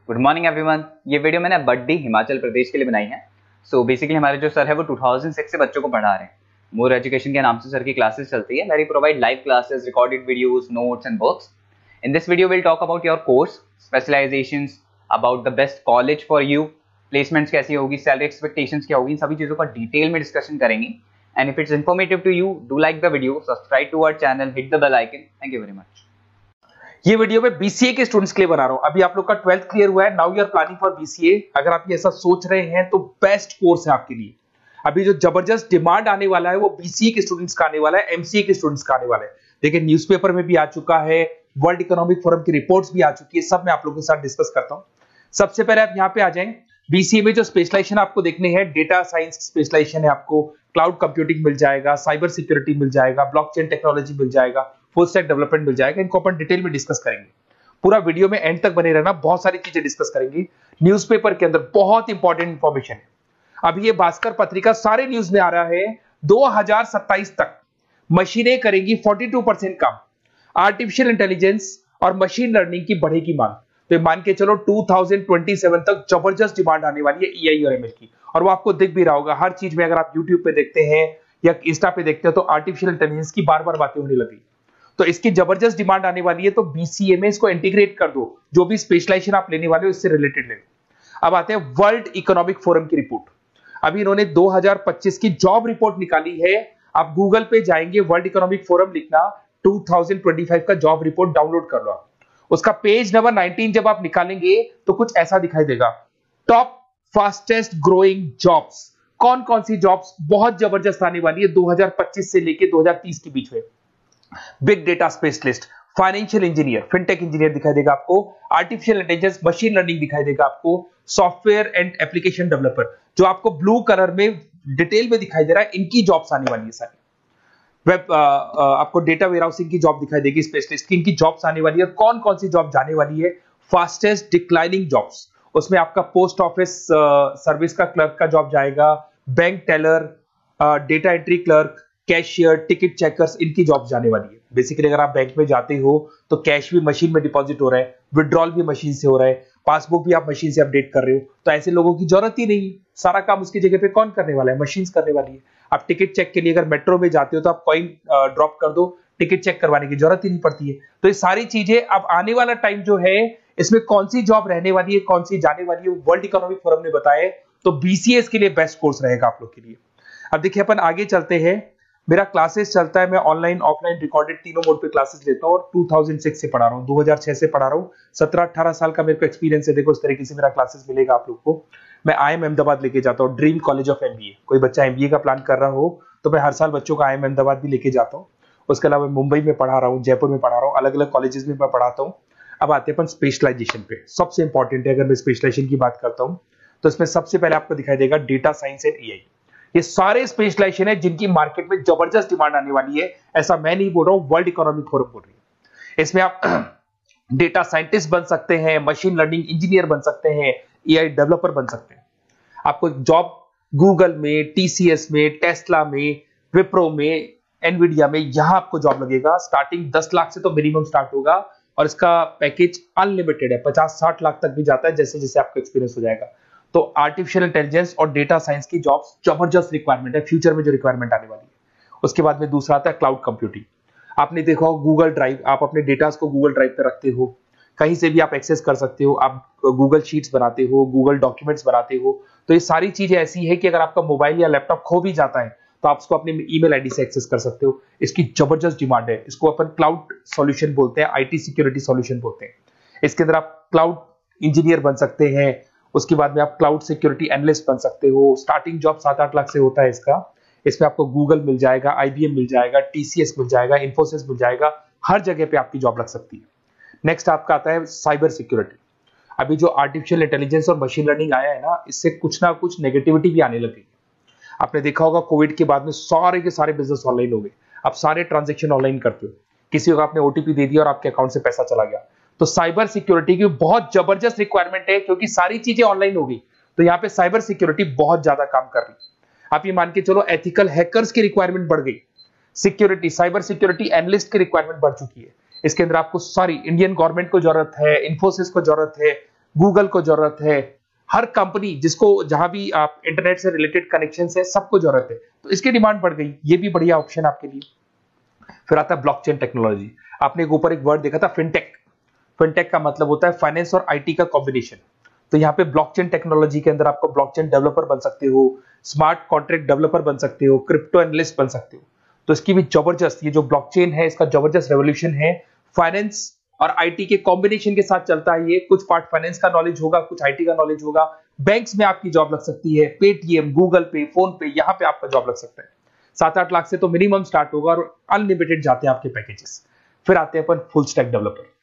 Good morning everyone. ये video मैंने बड्डी हिमाचल प्रदेश के लिए बनाई है। सो बेसिकली हमारे जो सर है वो 2006 से बच्चों को पढ़ा रहे हैं। मोर एजुकेशन के नाम से सर की क्लासेस चलती है। Very provide live classes, recorded videos, notes and books. In this video will talk about your course, specialisations, about the best college for you, placements कैसी होगी, सैलरी एक्सपेक्टेशंस क्या होगी, इन सभी चीजों का डिटेल में डिस्कशन करेंगे। And if it's informative to you, do like the video, subscribe to our channel, hit the bell icon. Thank you very much. ये वीडियो मैं बीसीए के स्टूडेंट्स के लिए बना रहा हूं। अभी आप लोग का 12th क्लियर हुआ है, now you are planning for BCA. अगर आप ये ऐसा सोच रहे हैं तो बेस्ट कोर्स है आपके लिए। अभी जो जबरदस्त डिमांड आने वाला है वो बीसीए के स्टूडेंट्स का आने वाला है, एमसीए के स्टूडेंट्स का आने वाला है। देखिए न्यूज़पेपर में भी आ चुका है, वर्ल्ड इकोनॉमिक फोरम की रिपोर्ट्स भी आ चुकी है, सब मैं आप लोगों के साथ डिस्कस करता हूं। सबसे पहले आप यहाँ पे आ जाएं। बीसीए में जो स्पेशलाइजेशन आपको देखने हैं, डेटा साइंस स्पेशलाइजेशन है, आपको क्लाउड कंप्यूटिंग मिल जाएगा, साइबर सिक्योरिटी मिल जाएगा, ब्लॉकचेन टेक्नोलॉजी मिल जाएगा, फुल स्टैक डेवलपमेंट मिल जाएगा। इनको अपन डिटेल में डिस्कस करेंगे। पूरा वीडियो में एंड तक बने रहना, बहुत सारी चीजें डिस्कस करेंगे। न्यूज़पेपर के अंदर बहुत इंपॉर्टेंट इंफॉर्मेशन है। अभी ये भास्कर पत्रिका सारे न्यूज में आ रहा है, 2027 तक मशीनें करेंगी 42% काम। आर्टिफिशियल इंटेलिजेंस और मशीन लर्निंग की बढ़ेगी मांग। तो मान के चलो 2027 तक जबरदस्त डिमांड आने वाली है एआई और एमएल की। और वो आपको दिख भी रहा होगा हर चीज में। अगर आप यूट्यूब पे देखते हैं या इंस्टा पे देखते हैं तो आर्टिफिशियल इंटेलिजेंस की बार बार बातें होने लगी। तो इसकी जबरदस्त डिमांड आने वाली है। तो बीसीए में इसको इंटीग्रेट कर दो, जो भी स्पेशलाइजेशन आप लेने वाले हो इससे रिलेटेड ले लो। अब आते हैं वर्ल्ड इकोनॉमिक फोरम की रिपोर्ट। अभी इन्होंने 2025 की जॉब रिपोर्ट निकाली है। आप गूगल पे जाएंगे, वर्ल्ड इकोनॉमिक फोरम लिखना, 2025 का जॉब रिपोर्ट डाउनलोड कर लो। उसका पेज नंबर 19 जब आप निकालेंगे तो कुछ ऐसा दिखाई देगा, टॉप फास्टेस्ट ग्रोइंग जॉब्स। कौन कौन सी जॉब्स बहुत जबरदस्त आने वाली है 2025 से लेके 2030 के बीच में। Big data specialist, financial engineer, fintech engineer दिखाई देगा आपको, आर्टिफिशियल इंटेलिजेंस, मशीन लर्निंग दिखाई देगा आपको, सॉफ्टवेयर एंड एप्लीकेशन डेवलपर, जो आपको ब्लू कलर में डिटेल में दिखाई दे रहा है, इनकी जॉब्स आने वाली है सारी। वेब आपको डेटा वेयरहाउसिंग की जॉब दिखाई देगी, स्पेशलिस्ट की, इनकी जॉब्स आने वाली है। कौन कौन सी जॉब जाने वाली है, फास्टेस्ट डिक्लाइनिंग जॉब्स, उसमें आपका पोस्ट ऑफिस सर्विस का क्लर्क का जॉब जाएगा, bank teller, data entry clerk, cashier, ticket checkers, इनकी जॉब जाने वाली है। बेसिकली अगर आप बैंक में जाते हो तो कैश भी मशीन में डिपॉजिट हो रहा है, विड्रॉल भी मशीन से हो रहा है, पासबुक भी आप मशीन से अपडेट कर रहे हो। तो ऐसे लोगों की जरूरत ही नहीं, सारा काम उसकी जगह पे कौन करने वाला है, मशीन करने वाली है। आप टिकट चेक के लिए अगर मेट्रो में जाते हो तो आप कॉइन ड्रॉप कर दो, टिकट चेक करवाने की जरूरत ही नहीं पड़ती है। तो ये सारी चीजें अब आने वाला टाइम जो है, इसमें कौन सी जॉब रहने वाली है, कौन सी जाने वाली है, वर्ल्ड इकोनॉमिक फोरम ने बताया। तो बीसीएस के लिए बेस्ट कोर्स रहेगा आप लोग के लिए। अब देखिए अपन आगे चलते हैं। मेरा क्लासेस चलता है, मैं ऑनलाइन ऑफलाइन रिकॉर्डेड तीनों मोड पे क्लासेस लेता हूं और 2006 से पढ़ा रहा हूं, 2006 से पढ़ा रहा हूं। 17-18 साल का मेरे को एक्सपीरियंस है। देखो इस तरीके से मेरा क्लासेस मिलेगा आप लोग को। मैं आईएम अहमदाबाद लेके जाता हूं, ड्रीम कॉलेज ऑफ एमबीए। कोई बच्चा एमबीए का प्लान कर रहा हो तो मैं हर साल बच्चों का आईएम अहमदाबाद भी लेके जाता हूँ। उसके अलावा मुंबई में पढ़ा रहा हूँ, जयपुर में पढ़ा रहा हूँ, अलग अलग कॉलेजेस में मैं पढ़ाता हूँ। अब आते हैं अपन स्पेशलाइजेशन पे। सबसे इंपॉर्टेंट है, अगर मैं स्पेशलाइजेशन की बात करता हूँ तो इसमें सबसे पहले आपको दिखाई देगा डेटा साइंस एंड एआई। ये सारे स्पेशलाइजेशन है जिनकी मार्केट में जबरदस्त डिमांड आने वाली है। ऐसा मैं नहीं बोल रहा हूं, वर्ल्ड इकोनॉमिक फोरम बोल रही है। इसमें आप डेटा साइंटिस्ट बन सकते हैं, मशीन लर्निंग इंजीनियर बन सकते हैं, एआई डेवलपर बन सकते हैं। आपको जॉब गूगल में, टीसीएस में, टेस्ला में, विप्रो में, एनवीडिया में, यहां आपको जॉब लगेगा। स्टार्टिंग 10 लाख से तो मिनिमम स्टार्ट होगा और इसका पैकेज अनलिमिटेड है, 50-60 लाख तक भी जाता है जैसे जैसे आपका एक्सपीरियंस हो जाएगा। तो आर्टिफिशियल इंटेलिजेंस और डेटा साइंस की जॉब्स जबरदस्त रिक्वायरमेंट है, फ्यूचर में जो रिक्वायरमेंट आने वाली है। उसके बाद में दूसरा आता है क्लाउड कंप्यूटिंग। आपने देखा हो गूगल ड्राइव, आप अपने डेटा को गूगल ड्राइव पे रखते हो, कहीं से भी आप एक्सेस कर सकते हो। आप गूगल शीट्स बनाते हो, गूगल डॉक्यूमेंट्स बनाते हो। तो ये सारी चीजें ऐसी है कि अगर आपका मोबाइल या लैपटॉप खो भी जाता है तो आप इसको अपने ईमेल आईडी से एक्सेस कर सकते हो। इसकी जबरदस्त डिमांड है। इसको अपन क्लाउड सॉल्यूशन बोलते हैं, आईटी सिक्योरिटी सॉल्यूशन बोलते हैं। इसके अंदर आप क्लाउड इंजीनियर बन सकते हैं। उसके बाद में आप क्लाउड सिक्योरिटी एनालिस्ट बन सकते हो। स्टार्टिंग जॉब 7-8 लाख से होता है इसका। इसमें आपको गूगल मिल जाएगा, आईबीएम मिल जाएगा, टीसीएस मिल जाएगा, इन्फोसिस मिल जाएगा, हर जगह पे आपकी जॉब लग सकती है। नेक्स्ट आपका आता है साइबर सिक्योरिटी। अभी जो आर्टिफिशियल इंटेलिजेंस और मशीन लर्निंग आया है ना, इससे कुछ ना कुछ नेगेटिविटी भी आने लगी। आपने देखा होगा कोविड के बाद में सारे के सारे बिजनेस ऑनलाइन हो गए। आप सारे ट्रांजेक्शन ऑनलाइन करते हो, किसी को आपने ओटीपी दे दिया और आपके अकाउंट से पैसा चला गया। तो साइबर सिक्योरिटी की बहुत जबरदस्त रिक्वायरमेंट है, क्योंकि सारी चीजें ऑनलाइन हो गई। तो यहाँ पे साइबर सिक्योरिटी बहुत ज्यादा काम कर रही है। आप ये मान के चलो एथिकल हैकर्स की रिक्वायरमेंट बढ़ गई। सिक्योरिटी, साइबर सिक्योरिटी एनालिस्ट की रिक्वायरमेंट बढ़ चुकी है। इसके अंदर आपको सारी इंडियन गवर्नमेंट को जरूरत है, इन्फोसिस को जरूरत है, गूगल को जरूरत है, हर कंपनी जिसको जहां भी आप इंटरनेट से रिलेटेड कनेक्शन है सबको जरूरत है, तो इसकी डिमांड बढ़ गई। ये भी बढ़िया ऑप्शन आपके लिए। फिर आता है ब्लॉकचेन टेक्नोलॉजी। आपने ऊपर एक वर्ड देखा था फिनटेक। फिनटेक का मतलब होता है फाइनेंस और आईटी का कॉम्बिनेशन। तो यहाँ पे ब्लॉकचेन टेक्नोलॉजी के अंदर आपको ब्लॉकचेन डेवलपर बन सकते हो, स्मार्ट कॉन्ट्रैक्ट डेवलपर बन सकते हो, क्रिप्टो एनालिस्ट बन सकते हो। तो इसकी भी जबरदस्त, ये जो ब्लॉकचेन है इसका जबरदस्त रेवोल्यूशन है। फाइनेंस और आईटी के कॉम्बिनेशन के साथ चलता है ये। कुछ पार्ट फाइनेंस का नॉलेज होगा, कुछ आईटी का नॉलेज होगा। बैंक्स में आपकी जॉब लग सकती है, पेटीएम, गूगल पे, फोन पे, यहां पे आपका जॉब लग सकता है। 7-8 लाख से तो मिनिमम स्टार्ट होगा और अनलिमिटेड जाते हैं आपके पैकेजेस। फिर आते हैं अपन फुल स्टैक डेवलपर।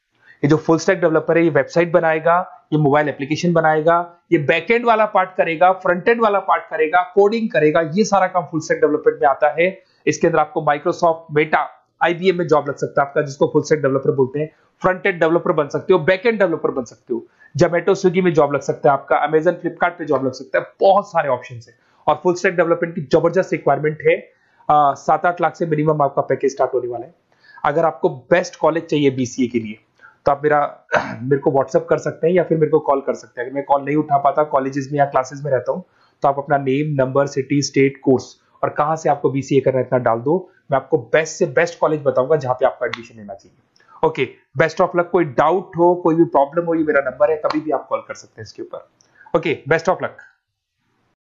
ये जो फुल स्टैक डेवलपर है ये वेबसाइट बनाएगा, ये मोबाइल एप्लीकेशन बनाएगा, ये बैकएंड वाला पार्ट करेगा, फ्रंट एंड वाला पार्ट करेगा, कोडिंग करेगा, ये सारा काम फुल स्टैक डेवलपमेंट में आता है। इसके अंदर आपको माइक्रोसॉफ्ट, मेटा, आईबीएम में जॉब लग सकता है आपका, जिसको फुल स्टैक डेवलपर बोलते हैं। फ्रंट एंड डेवलपर बन सकते हो, बैक एंड डेवलपर बन सकते हो, जोमेटो, स्विगी में जॉब लग सकता है आपका, अमेजन, फ्लिपकार्ट पे जॉब लग सकता है। बहुत सारे ऑप्शन है और फुल स्टैक डेवलपमेंट की जबरदस्त रिक्वायरमेंट है। 7-8 लाख से मिनिमम आपका पैकेज स्टार्ट होने वाला है। अगर आपको बेस्ट कॉलेज चाहिए बीसीए के लिए तो आप मेरे को व्हाट्सएप कर सकते हैं या फिर मेरे को कॉल कर सकते हैं। अगर मैं कॉल नहीं उठा पाता, कॉलेजेस में या क्लासेस में रहता हूं, तो आप अपना name, number, city, state, course और कहां से आपको बीसीए करना है इतना डाल दो। मैं आपको बेस्ट से बेस्ट कॉलेज बताऊंगा जहां पे आपका एडमिशन लेना चाहिए। Okay, best of luck. कोई डाउट हो, कोई भी प्रॉब्लम हो, ये मेरा नंबर है, कभी भी आप कॉल कर सकते हैं इसके ऊपर। Okay, best of luck.